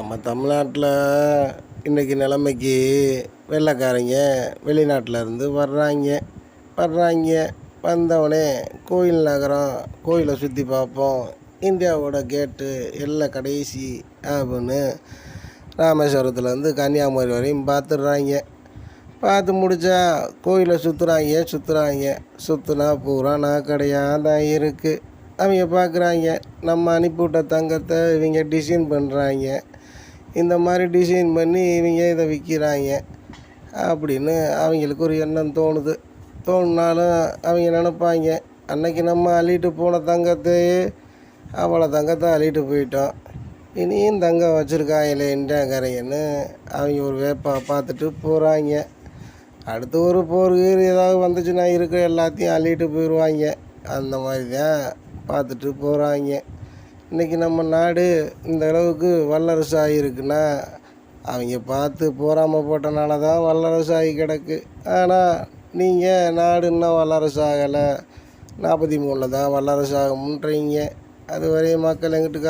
நம்ம தமிழ்நாட்டில் இன்றைக்கி நிலைமைக்கு வெள்ளைக்காரங்க வெளிநாட்டிலேருந்து வர்றாங்க. வந்தவொடனே கோயில் நகரம், கோயிலை சுற்றி பார்ப்போம், இந்தியாவோட கேட்டு எல்லாம் கடைசி அப்படின்னு ராமேஸ்வரத்துலேருந்து கன்னியாகுமரி வரையும் பார்த்துடுறாங்க. பார்த்து முடித்தா கோயிலை சுற்றுறாங்க. சுற்றுனா பூரா நகைக்கடையாக தான் இருக்குது. அவங்க பார்க்குறாங்க, நம்ம அனுப்பிவிட்ட தங்கத்தை இவங்க டிசைன் பண்ணுறாங்க, இந்த மாதிரி டிசைன் பண்ணி இவங்க இதை விற்கிறாங்க அப்படின்னு அவங்களுக்கு ஒரு எண்ணம் தோணுனாலும் அவங்க நினைப்பாங்க, அன்னைக்கு நம்ம அள்ளிட்டு போன தங்கத்தையே அவ்வளோ தங்கத்தை அள்ளிட்டு போயிட்டோம், இனியும் தங்கம் வச்சுருக்காங்களே இந்தியாக்காரங்கன்னு அவங்க ஒரு பார்த்துட்டு போகிறாங்க. அடுத்து ஒரு போர் ஏதாவது வந்துச்சுன்னா இருக்கிற எல்லாத்தையும் அள்ளிட்டு போயிடுவாங்க. அந்த மாதிரி தான் பார்த்துட்டு போகிறாங்க. இன்றைக்கி நம்ம நாடு இந்த அளவுக்கு வல்லரசு ஆகியிருக்குன்னா அவங்க பார்த்து போகாமல் போட்டனால தான் வல்லரசு ஆகி கிடக்கு. ஆனால் நீங்கள் நாடு இன்னும் வல்லரசு ஆகலை, 43 தான் வல்லரசு ஆகும்ன்றீங்க. அது வரையும் மக்கள் எங்கிட்டு